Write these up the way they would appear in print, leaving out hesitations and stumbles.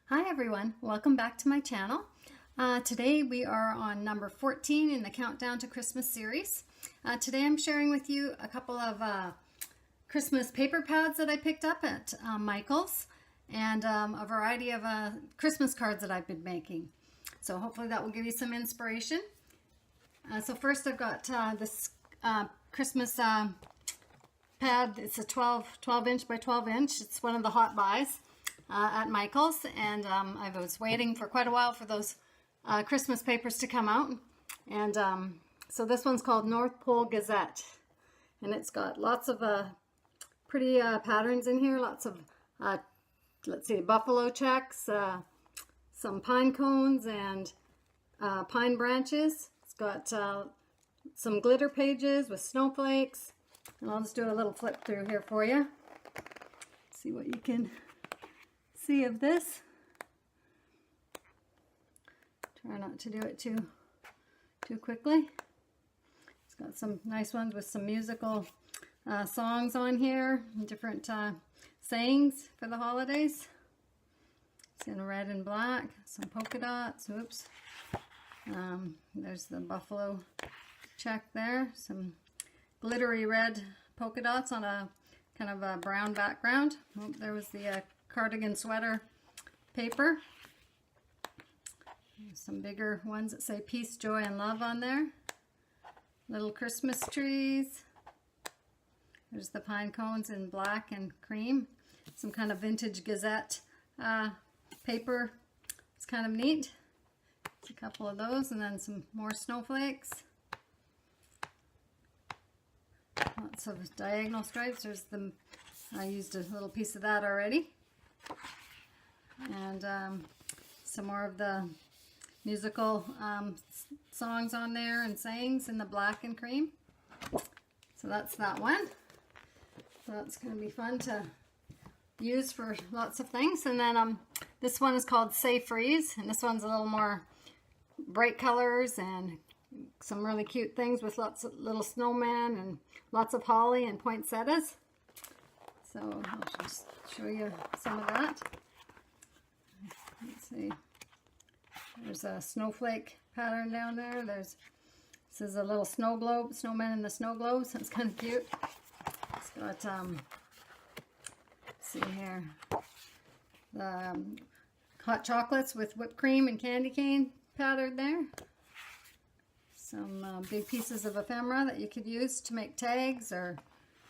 Hi everyone, welcome back to my channel. Today we are on number 14 in the Countdown to Christmas series. Today I'm sharing with you a couple of Christmas paper pads that I picked up at Michael's and a variety of Christmas cards that I've been making. So hopefully that will give you some inspiration. So first I've got this Christmas pad. It's a 12 inch by 12 inch. It's one of the hot buys at Michael's, and I was waiting for quite a while for those Christmas papers to come out. And so this one's called North Pole Gazette, and it's got lots of pretty patterns in here. Lots of let's see, buffalo checks, some pine cones, and pine branches. It's got some glitter pages with snowflakes, and I'll just do a little flip through here for you. See what you can see of this. Try not to do it too quickly. It's got some nice ones with some musical songs on here, and different sayings for the holidays. It's in red and black, some polka dots. Oops. There's the buffalo check there, some glittery red polka dots on a kind of a brown background. Oh, there was the cardigan sweater paper. Some bigger ones that say peace, joy, and love on there. Little Christmas trees. There's the pine cones in black and cream. Some kind of vintage Gazette paper. It's kind of neat. A couple of those, and then some more snowflakes. Lots of diagonal stripes. There's the, I used a little piece of that already. And some more of the musical songs on there and sayings in the black and cream. So that's that one. So that's going to be fun to use for lots of things. And then this one is called Say Freeze, and this one's a little more bright colors and some really cute things with lots of little snowmen and lots of holly and poinsettias. So I'll just show you some of that. Let's see. There's a snowflake pattern down there. This is a little snow globe, snowman in the snow globe. So it's kind of cute. It's got let's see here, the hot chocolates with whipped cream and candy cane patterned there. Some big pieces of ephemera that you could use to make tags or,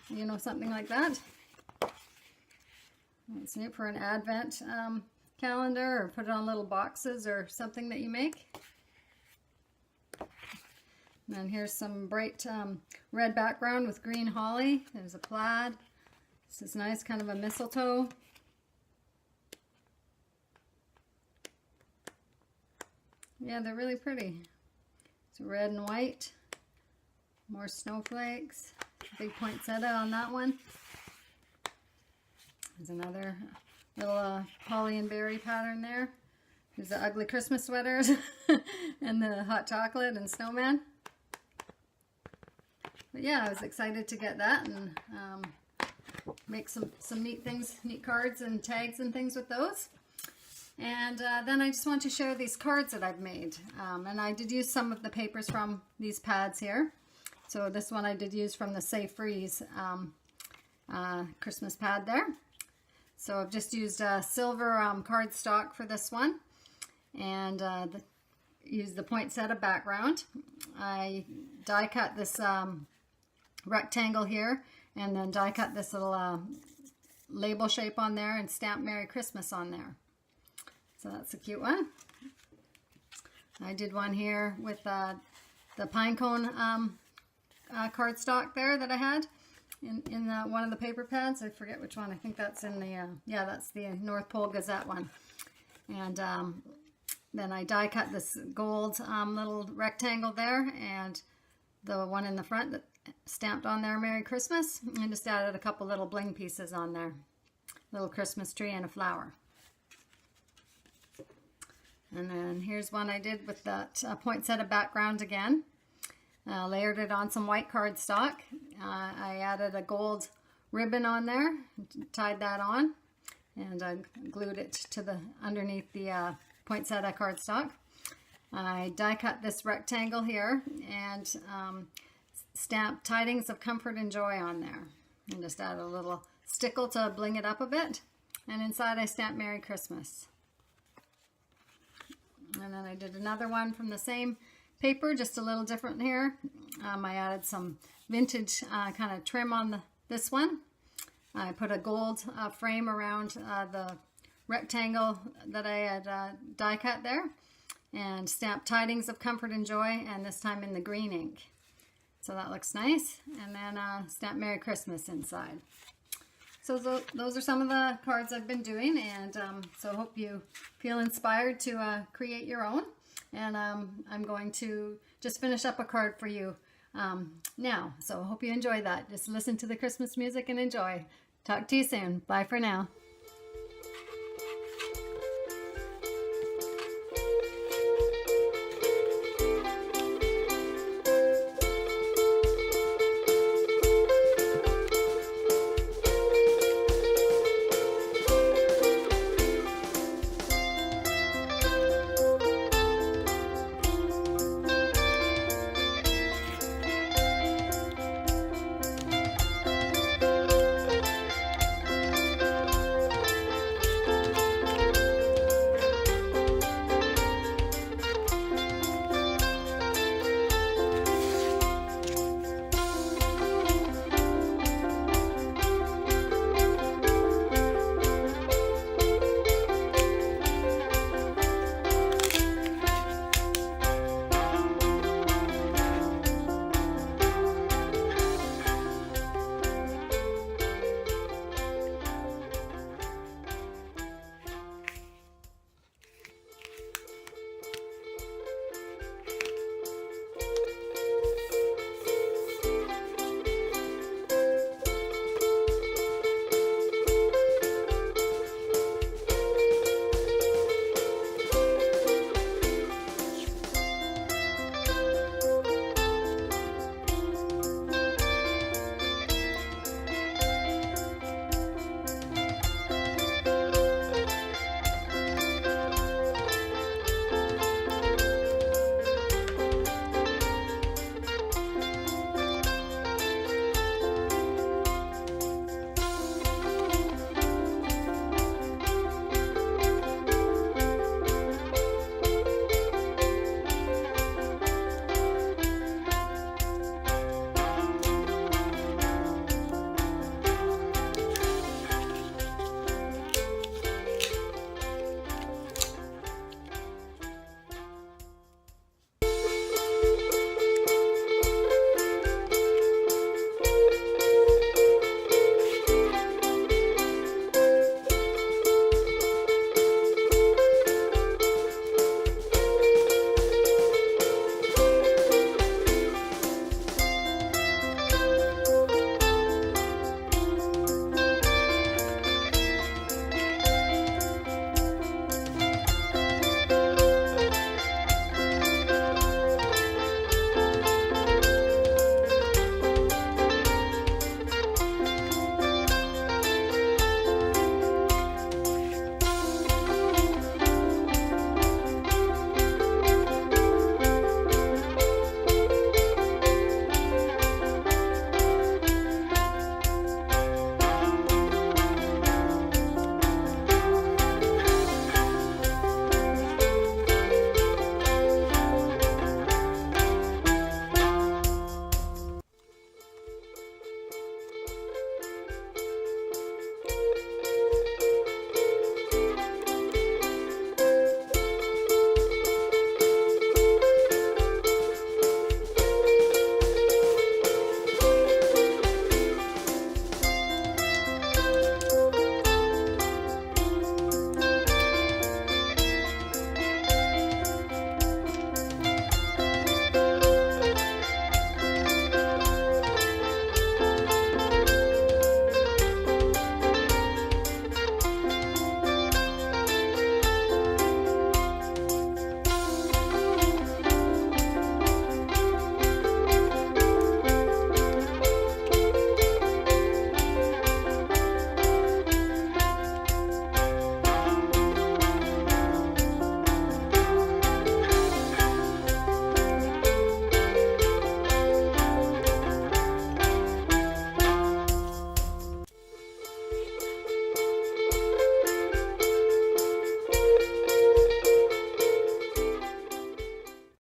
you know, something like that. It's neat for an Advent calendar, or put it on little boxes or something that you make. And then here's some bright red background with green holly. There's a plaid. This is nice, kind of a mistletoe. Yeah, they're really pretty. It's red and white. More snowflakes. Big poinsettia on that one. There's another little holly and berry pattern there. There's the ugly Christmas sweaters and the hot chocolate and snowman. But yeah, I was excited to get that and make some neat things, neat cards and tags and things with those. And then I just want to share these cards that I've made. And I did use some of the papers from these pads here. So this one I did use from the Say Freeze Christmas pad there. So I've just used silver cardstock for this one, and used the poinsettia background. I die cut this rectangle here, and then die cut this little label shape on there and stamp Merry Christmas on there. So that's a cute one. I did one here with the pine cone cardstock there that I had in one of the paper pads. I forget which one. I think that's in the, yeah, that's the North Pole Gazette one. And then I die cut this gold little rectangle there, and the one in the front that stamped on there Merry Christmas. I just added a couple little bling pieces on there. Little Christmas tree and a flower. And then here's one I did with that poinsettia background again. Layered it on some white cardstock. I added a gold ribbon on there, tied that on, and I glued it to the underneath the poinsettia cardstock. I die cut this rectangle here and stamped Tidings of Comfort and Joy on there, and just add a little stickle to bling it up a bit. And inside I stamped Merry Christmas. And then I did another one from the same paper, just a little different here. I added some vintage kind of trim on this one. I put a gold frame around the rectangle that I had die cut there, and stamped Tidings of Comfort and Joy, and this time in the green ink. So that looks nice. And then stamped Merry Christmas inside. So those are some of the cards I've been doing, and so I hope you feel inspired to create your own. And I'm going to just finish up a card for you now. So I hope you enjoy that. Just listen to the Christmas music and enjoy. Talk to you soon. Bye for now.